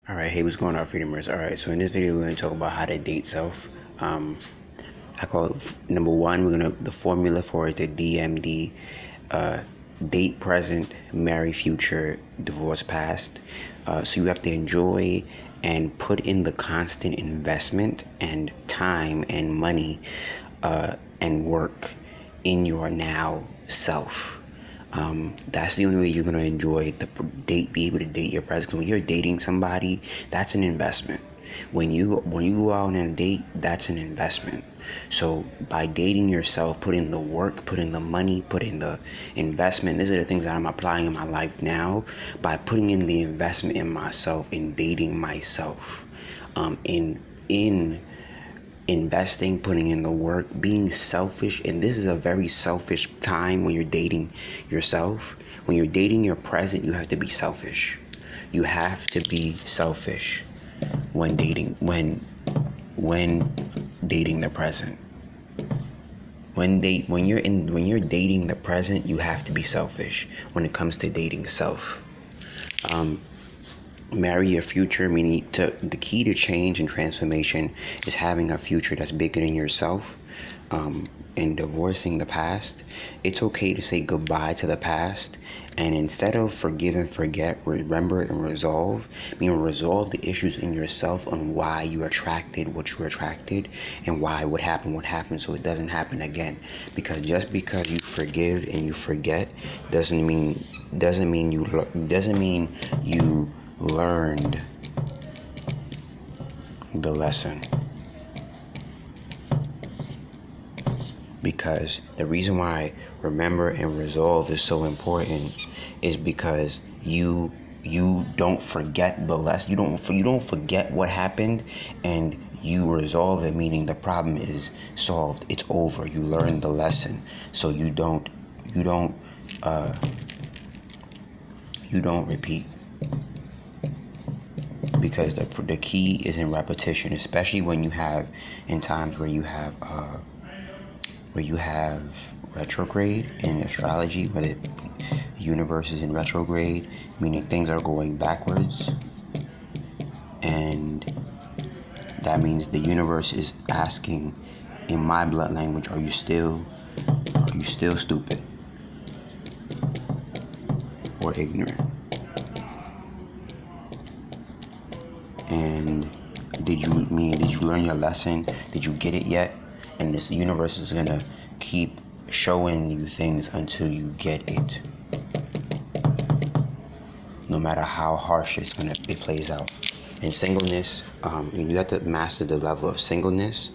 All right, hey, what's going on, Freedomers? All right, so in this video, we're going to talk about how to date self. I call it number one. The formula for it, the DMD, uh, date present, marry future, divorce past. So you have to enjoy and put in the constant investment and time and money and work in your now self. That's the only way you're gonna enjoy be able to date your present. 'Cause when you're dating somebody, that's an investment. When you go out on a date, that's an investment. So by dating yourself, put in the work, put in the money, put in the investment. These are the things that I'm applying in my life now. By putting in the investment in myself, in dating myself, in investing, putting in the work, being selfish. And this is a very selfish time when you're dating yourself. When you're dating your present, you have to be selfish. You have to be selfish when dating the present. When you're dating the present, you have to be selfish when it comes to dating self. Marry your future, meaning the key to change and transformation is having a future that's bigger than yourself. And divorcing the past, it's okay to say goodbye to the past, and instead of forgive and forget, remember and resolve. Meaning resolve the issues in yourself on why you attracted what you attracted, and why what happened, so it doesn't happen again. Because just because you forgive and you forget doesn't mean you learned the lesson. Because the reason why remember and resolve is so important is because you don't forget the lesson. You don't forget what happened, and you resolve it, meaning the problem is solved. It's over. You learn the lesson, so you don't repeat. Because the key is in repetition, especially when you have in times where you have retrograde in astrology, where the universe is in retrograde, meaning things are going backwards, and that means the universe is asking, in my blood language, are you still stupid or ignorant? And did you learn your lesson? Did you get it yet? And this universe is gonna keep showing you things until you get it. No matter how harsh it plays out. In singleness, you have to master the level of singleness.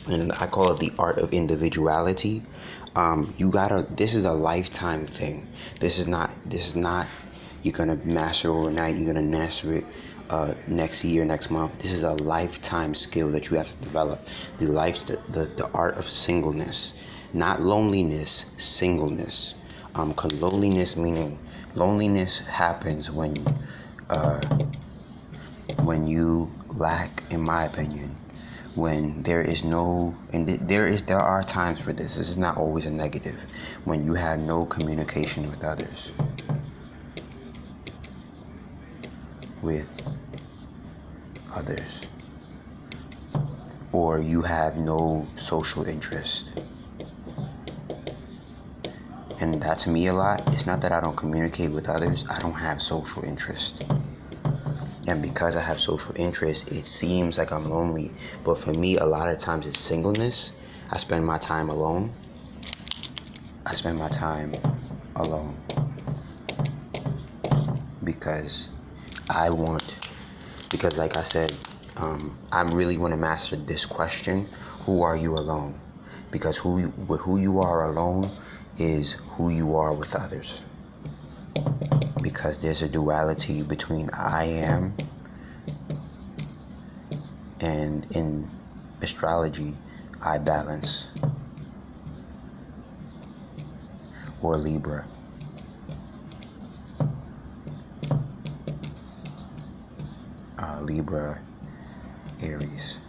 And I call it the art of individuality. This is a lifetime thing. This is not you're gonna master overnight. You're gonna master it next year, next month. This is a lifetime skill that you have to develop. The art of singleness, not loneliness, singleness. Because loneliness happens when you lack, in my opinion, when there is no, and there are times for this. This is not always a negative. When you have no communication with others, or you have no social interest. And that's me a lot. It's not that I don't communicate with others. I don't have social interest. And because I have social interest, it seems like I'm lonely. But for me, a lot of times it's singleness. I spend my time alone. Because like I said, I really want to master this question: who are you alone? Because who you are alone is who you are with others. Because there's a duality between I am, and in astrology, I balance, or Libra. Libra, Aries.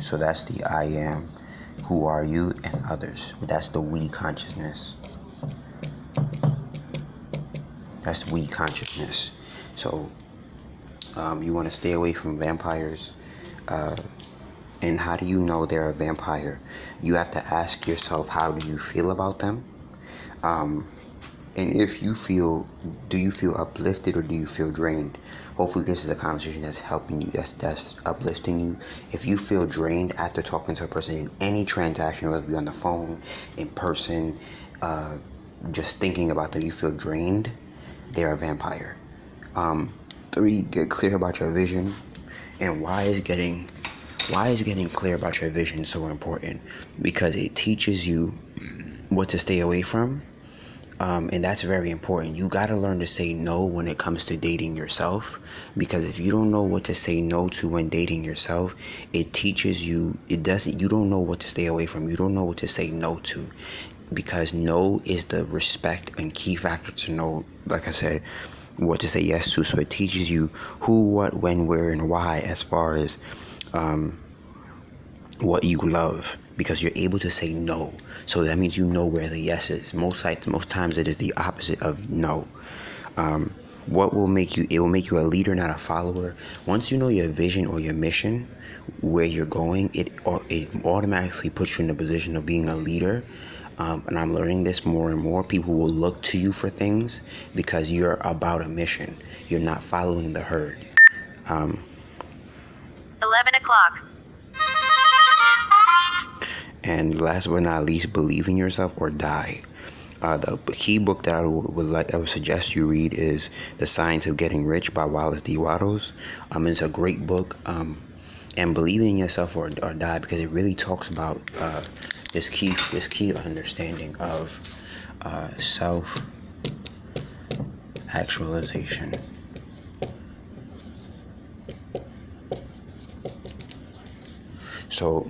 So that's the I am, who are you, and others. That's the we consciousness. So You want to stay away from vampires. And how do you know they're a vampire? You have to ask yourself, how do you feel about them? And if you feel, do you feel uplifted or do you feel drained? Hopefully this is a conversation that's helping you, that's uplifting you. If you feel drained after talking to a person in any transaction, whether it be on the phone, in person, just thinking about them, you feel drained, they're a vampire. 3, get clear about your vision. And why is getting clear about your vision so important? Because it teaches you what to stay away from. And that's very important. You got to learn to say no when it comes to dating yourself, because if you don't know what to say no to when dating yourself, it teaches you, you don't know what to stay away from. You don't know what to say no to, because no is the respect and key factor to know, like I said, what to say yes to. So it teaches you who, what, when, where, and why as far as what you love, because you're able to say no. So that means you know where the yes is. Most times it is the opposite of no. What will make you? It will make you a leader, not a follower. Once you know your vision or your mission, where you're going, it automatically puts you in the position of being a leader. And I'm learning this more and more. People will look to you for things because you're about a mission. You're not following the herd. 11 o'clock. And last but not least, believe in yourself or die. The key book that I would suggest you read is The Science of Getting Rich by Wallace D. Wattles. It's a great book. And believing in yourself or die, because it really talks about this key understanding of self-actualization. So,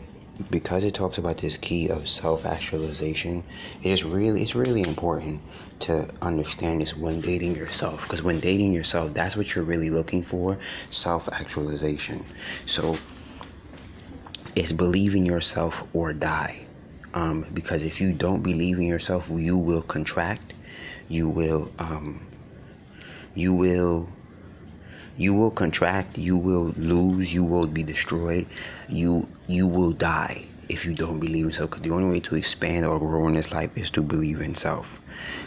because it talks about this key of self-actualization, it's really important to understand this when dating yourself. Because when dating yourself, that's what you're really looking for, self-actualization. So it's believe in yourself or die. Because if you don't believe in yourself, you will contract. You will contract, you will lose, you will be destroyed, you will die if you don't believe in yourself. Because the only way to expand or grow in this life is to believe in self.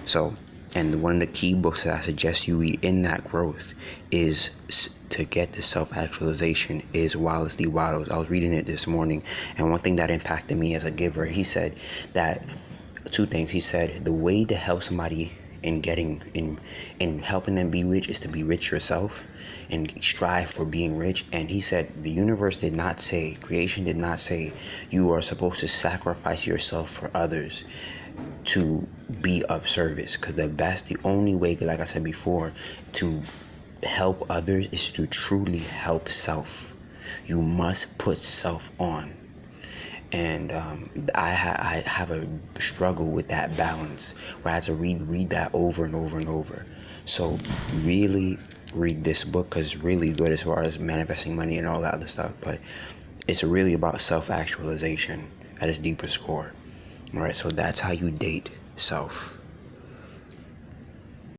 So, and one of the key books that I suggest you read in that growth is to get the self-actualization is Wallace D. Wattles. I was reading it this morning, and one thing that impacted me as a giver, he said that 2 things. He said the way to help somebody in helping them be rich is to be rich yourself and strive for being rich. And he said the universe did not say, creation did not say you are supposed to sacrifice yourself for others to be of service. Because the only way, like I said before, to help others is to truly help self. You must put self on. And I have a struggle with that balance where I had to read that over and over and over. So really read this book, because it's really good as far as manifesting money and all that other stuff. But it's really about self-actualization at its deepest core. All right, so that's how you date self.